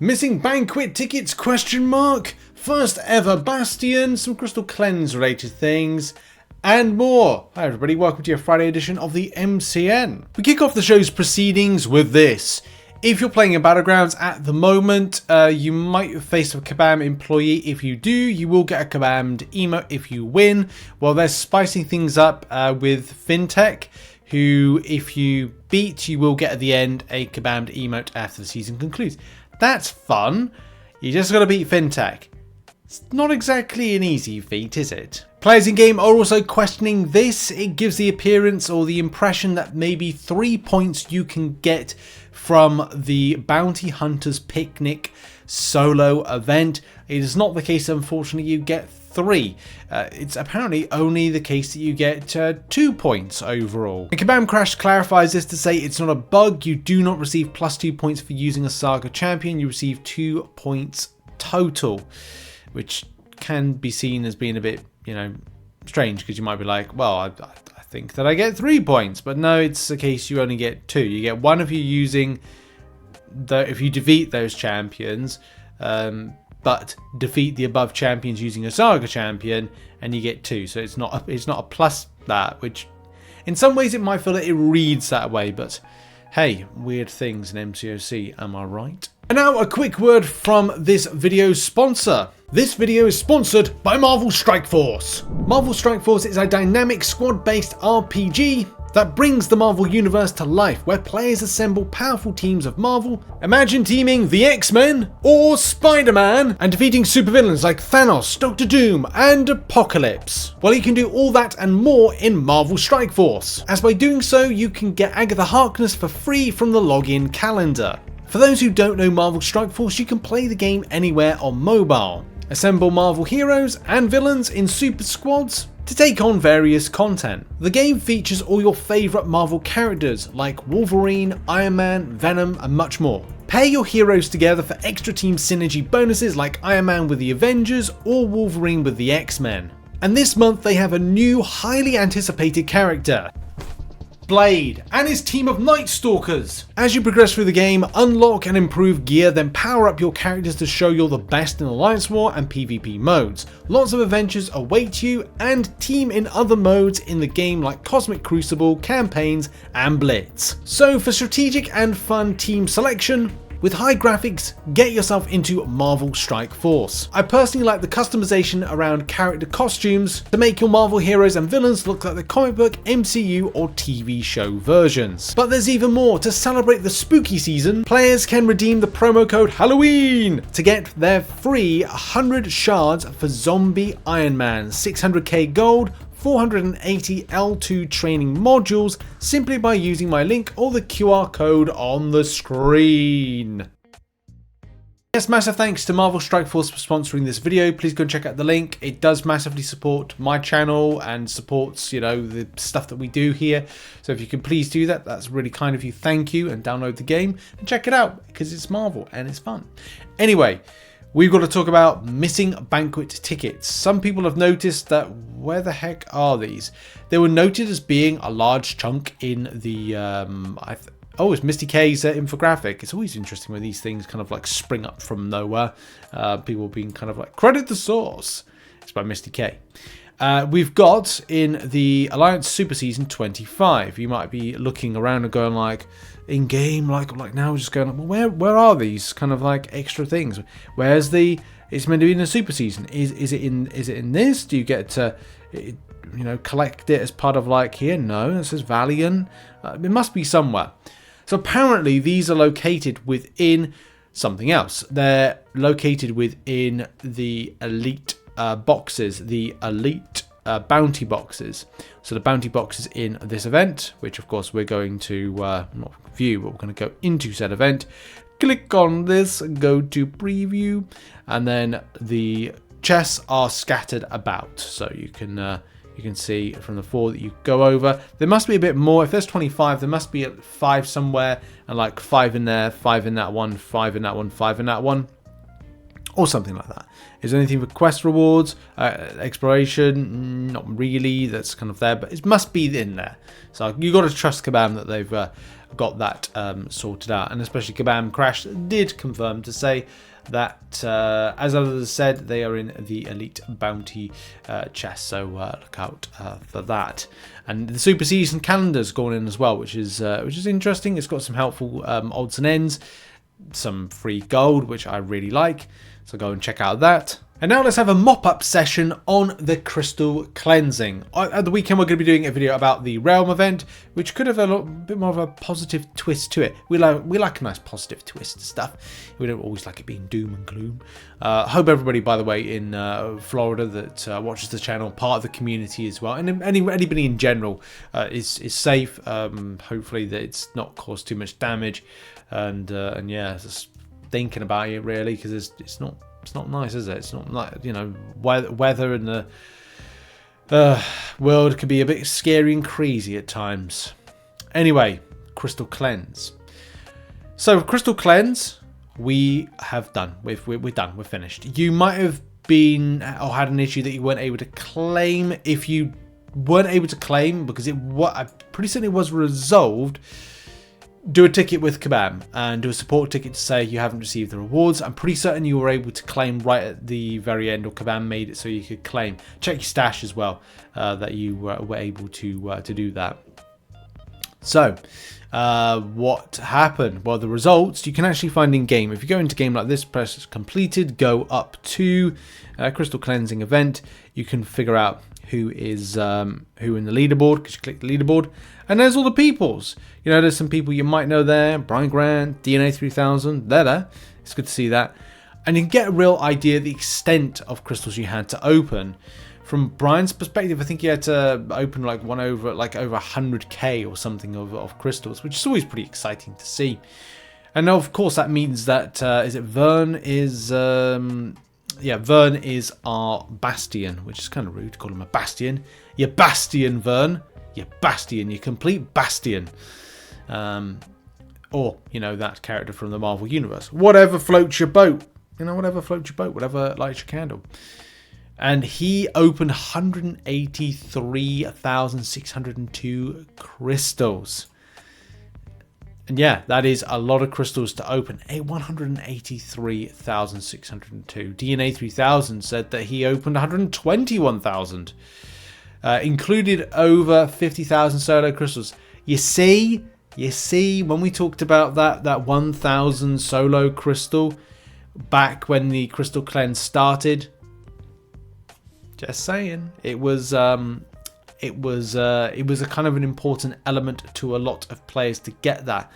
Missing banquet tickets, question mark? First ever Bastion, some Crystal Cleanse related things, and more. Hi everybody, welcome to your Friday edition of the MCN. We kick off the show's proceedings with this. If you're playing in Battlegrounds at the moment, you might face a Kabam employee. If you do, you will get a Kabammed emote if you win. Well, they're spicing things up with Fintech, who if you beat, you will get at the end a Kabammed emote after the season concludes. That's fun. You just got to beat Fintech. It's not exactly an easy feat, is it? Players in game are also questioning this. It gives the appearance or the impression that maybe 3 points you can get from the Bounty Hunters Picnic solo event. It is not the case, unfortunately, you get 3. It's apparently only the case that you get 2 points overall. And Kabam Crash clarifies this to say it's not a bug. You do not receive +2 points for using a Saga champion. You receive 2 points total, which can be seen as being a bit, strange, because you might be like, well, I think that I get 3 points, but no, it's the case you only get 2. You get 1 if you're using if you defeat those champions, but defeat the above champions using a Saga champion, and you get 2. So it's not a plus that, which in some ways it might feel that it reads that way, but hey, weird things in MCOC, am I right? And now a quick word from this video's sponsor. This video is sponsored by Marvel Strike Force. Marvel Strike Force is a dynamic squad-based RPG that brings the Marvel Universe to life, where players assemble powerful teams of Marvel. Imagine teaming the X-Men or Spider-Man and defeating supervillains like Thanos, Doctor Doom and Apocalypse. Well, you can do all that and more in Marvel Strike Force, as by doing so you can get Agatha Harkness for free from the login calendar. For those who don't know Marvel Strike Force, you can play the game anywhere on mobile. Assemble Marvel heroes and villains in super squads to take on various content. The game features all your favourite Marvel characters like Wolverine, Iron Man, Venom and much more. Pair your heroes together for extra team synergy bonuses like Iron Man with the Avengers or Wolverine with the X-Men. And this month they have a new highly anticipated character, Blade, and his team of Night Stalkers. As you progress through the game, unlock and improve gear, then power up your characters to show you're the best in Alliance War and PvP modes. Lots of adventures await you, and team in other modes in the game like Cosmic Crucible, Campaigns and Blitz. So for strategic and fun team selection, with high graphics, get yourself into Marvel Strike Force. I personally like the customization around character costumes to make your Marvel heroes and villains look like the comic book, MCU or TV show versions. But there's even more. To celebrate the spooky season, players can redeem the promo code Halloween to get their free 100 shards for Zombie Iron Man, 600k gold, 480 L2 training modules simply by using my link or the QR code on the screen. Yes, massive thanks to Marvel Strike Force for sponsoring this video. Please go and check out the link. It does massively support my channel and supports, the stuff that we do here. So if you can please do that, that's really kind of you. Thank you, and download the game and check it out because it's Marvel and it's fun. Anyway, we've got to talk about missing banquet tickets. Some people have noticed that where the heck are these? They were noted as being a large chunk in the it's Misty K's infographic. It's always interesting when these things kind of like spring up from nowhere. People being kind of like, credit the source. It's by Misty K. We've got in the Alliance Super Season 25. You might be looking around and going like, in game, like now we're just going, well, where are these kind of like extra things? Where's it's meant to be in the Super Season. Is it in this? Do you get to collect it as part of like here? No, it says Valiant. It must be somewhere. So apparently these are located within something else. They're located within the elite boxes, the elite bounty boxes. So the bounty boxes in this event, which of course we're going to not view, but we're going to go into said event. Click on this, go to preview, and then the chests are scattered about. So you can see from the 4 that you go over. There must be a bit more. If there's 25, there must be 5 somewhere, and like 5 in there, 5 in that one, 5 in that one, 5 in that one. or something like that. Is there anything for quest rewards, exploration? Not really. That's kind of there, but it must be in there. So you got to trust Kabam that they've got that sorted out, and especially Kabam Crash did confirm to say that, as others said, they are in the elite bounty chest, so look out for that. And the super season calendar's gone in as well, which is interesting. It's got some helpful odds and ends, some free gold, which I really like, so go and check out that. And now let's have a mop-up session on the crystal cleansing. At the weekend, we're going to be doing a video about the Realm event, which could have a little bit more of a positive twist to it. We like a nice positive twist stuff. We don't always like it being doom and gloom. Hope everybody, by the way, in Florida that watches the channel, part of the community as well, and anybody in general is safe. Hopefully that it's not caused too much damage, and yeah, just thinking about it really, because it's not nice, is it? It's not like, you know, weather in the world can be a bit scary and crazy at times. Anyway, Crystal Cleanse. So Crystal Cleanse, we have done. We're done. We're finished. You might have been or had an issue that you weren't able to claim. If you weren't able to claim because I'm pretty certain it was resolved, do a ticket with Kabam and do a support ticket to say you haven't received the rewards. I'm pretty certain you were able to claim right at the very end, or Kabam made it so you could claim. Check your stash as well, that you were able to do that. So what happened? Well, the results you can actually find in game. If you go into game like this, press completed, go up to Crystal Cleansing event, you can figure out who is who in the leaderboard, because you click the leaderboard, and there's all the peoples. You know, there's some people you might know there. Brian Grant, DNA 3000, they're there. It's good to see that, and you can get a real idea of the extent of crystals you had to open. From Brian's perspective, I think he had to open like over 100k or something of crystals, which is always pretty exciting to see. And of course, that means that Vern is. Yeah, Vern is our Bastion, which is kind of rude to call him a Bastion. You're Bastion, Vern. You're Bastion. You're complete Bastion. Or, you know, that character from the Marvel Universe. Whatever floats your boat. You know, whatever floats your boat. Whatever lights your candle. And he opened 183,602 crystals. And yeah, that is a lot of crystals to open. 183,602. DNA 3000 said that he opened 121,000. Included over 50,000 solo crystals. You see, when we talked about that 1,000 solo crystal back when the Crystal Cleanse started. Just saying, it was a kind of an important element to a lot of players to get that.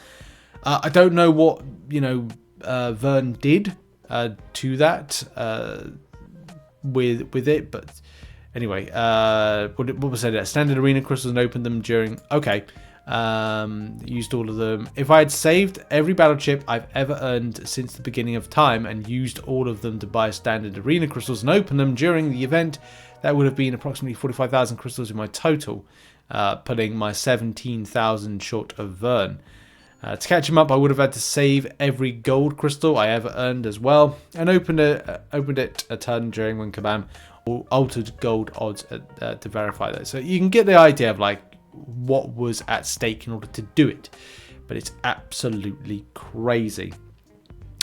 I don't know what, you know, Vern did to that with it, but anyway, what was it? Standard arena crystals and opened them during. Okay, used all of them. If I had saved every battle chip I've ever earned since the beginning of time and used all of them to buy standard arena crystals and open them during the event, that would have been approximately 45,000 crystals in my total, putting my 17,000 short of Vern. To catch him up, I would have had to save every gold crystal I ever earned as well, and opened it a ton during when Kabam altered gold odds to verify that. So you can get the idea of like what was at stake in order to do it, but it's absolutely crazy.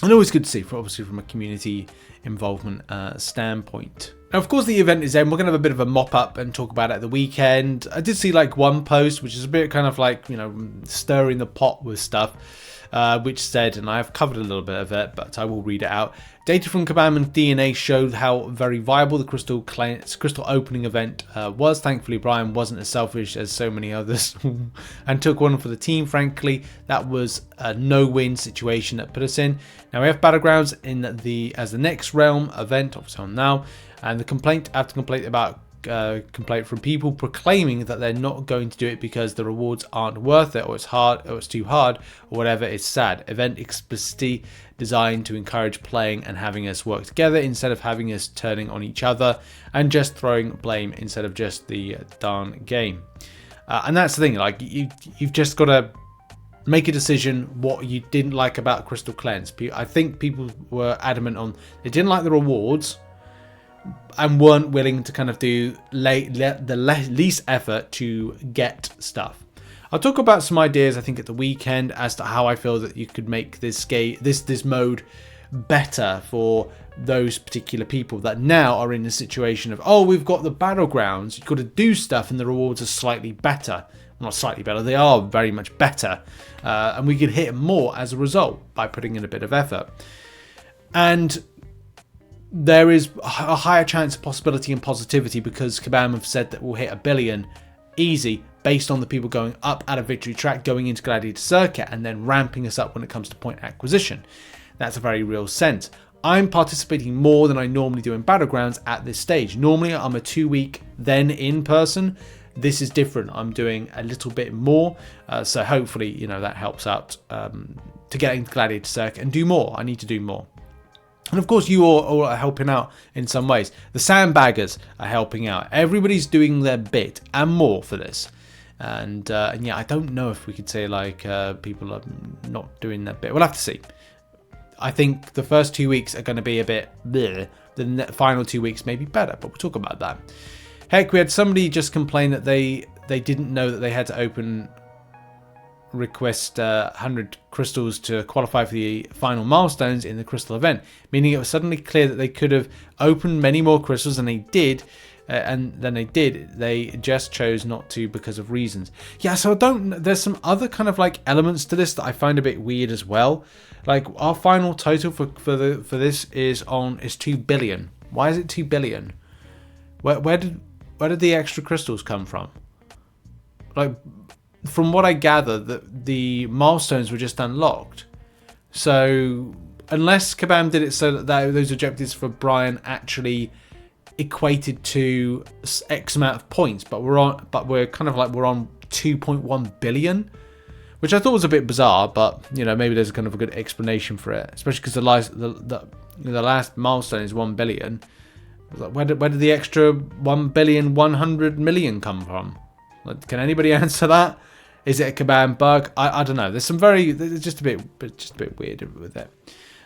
And always good to see, obviously from a community involvement standpoint. Now, of course, the event is end. We're going to have a bit of a mop-up and talk about it at the weekend. I did see like one post, which is a bit kind of like, you know, stirring the pot with stuff, which said, and I have covered a little bit of it, but I will read it out. Data from Kabam and DNA showed how very viable the crystal opening event was. Thankfully, Brian wasn't as selfish as so many others and took one for the team. Frankly, that was a no-win situation that put us in. Now we have Battlegrounds as the next Realm event, obviously on now. And the complaint from people proclaiming that they're not going to do it because the rewards aren't worth it, or it's hard, or it's too hard, or whatever is sad. Event explicitly designed to encourage playing and having us work together instead of having us turning on each other and just throwing blame instead of just the darn game. And that's the thing, like you've just got to make a decision what you didn't like about Crystal Cleanse. I think people were adamant on they didn't like the rewards and weren't willing to kind of do the least effort to get stuff. I'll talk about some ideas I think at the weekend as to how I feel that you could make this mode better for those particular people that now are in the situation of, oh, we've got the Battlegrounds, you've got to do stuff and the rewards are slightly better. Not slightly better, they are very much better. And we can hit more as a result by putting in a bit of effort. And there is a higher chance of possibility and positivity because Kabam have said that we'll hit 1 billion easy based on the people going up at a victory track, going into Gladiator Circuit, and then ramping us up when it comes to point acquisition. That's a very real sense. I'm participating more than I normally do in Battlegrounds at this stage. Normally I'm a 2-week then in person. This is different. I'm doing a little bit more. So hopefully, you know, that helps out to get into Gladiator Circuit and do more. I need to do more. And of course, you all are helping out in some ways. The sandbaggers are helping out. Everybody's doing their bit and more for this. And yeah, I don't know if we could say like people are not doing their bit. We'll have to see. I think the first 2 weeks are going to be a bit bleh. The final 2 weeks may be better, but we'll talk about that. Heck, we had somebody just complain that they didn't know that they had to request 100 crystals to qualify for the final milestones in the crystal event, meaning it was suddenly clear that they could have opened many more crystals than they did, they just chose not to because of reasons. Yeah, so there's some other kind of like elements to this that I find a bit weird as well. Like our final total for this is 2 billion. Why is it 2 billion? Where did the extra crystals come from? Like, from what I gather, the milestones were just unlocked. So unless Kabam did it so that those objectives for Brian actually equated to X amount of points, but we're on 2.1 billion, which I thought was a bit bizarre. But you know, maybe there's kind of a good explanation for it, especially because the last milestone is 1 billion. Where did the extra 1,100,000,000 come from? Like, can anybody answer that? Is it a Kabam bug? I don't know. There's just a bit weird with it.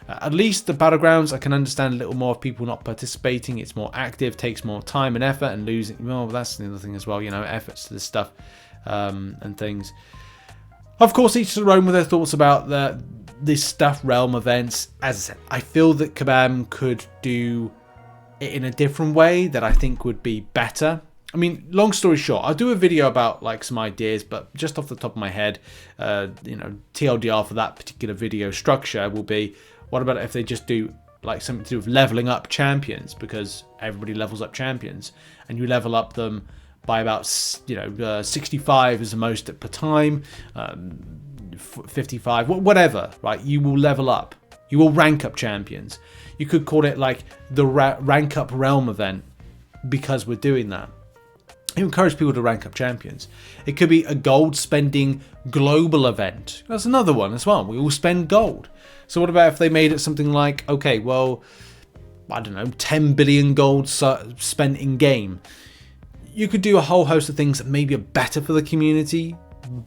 At least the Battlegrounds, I can understand a little more of people not participating. It's more active, takes more time and effort, and losing. Well, that's the other thing as well. You know, efforts to this stuff and things. Of course, each to their own with their thoughts about this stuff, realm events. As I said, I feel that Kabam could do in a different way that I think would be better. I mean, long story short, I'll do a video about like some ideas, but just off the top of my head, you know, TLDR for that particular video structure will be, what about if they just do like something to do with leveling up champions, because everybody levels up champions, and you level up them by about 65 is the most per time, 55, whatever, right? You will level up. You will rank up champions. You could call it like the rank up realm event, because we're doing that. You encourage people to rank up champions. It could be a gold spending global event. That's another one as well. We all spend gold. So what about if they made it something like, okay, well, I don't know, 10 billion gold spent in game. You could do a whole host of things that maybe are better for the community,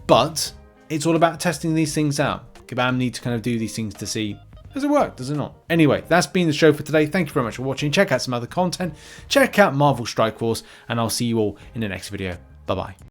but it's all about testing these things out. Kabam need to kind of do these things to see, does it work? Does it not? Anyway, that's been the show for today. Thank you very much for watching. Check out some other content. Check out Marvel Strike Force, and I'll see you all in the next video. Bye-bye.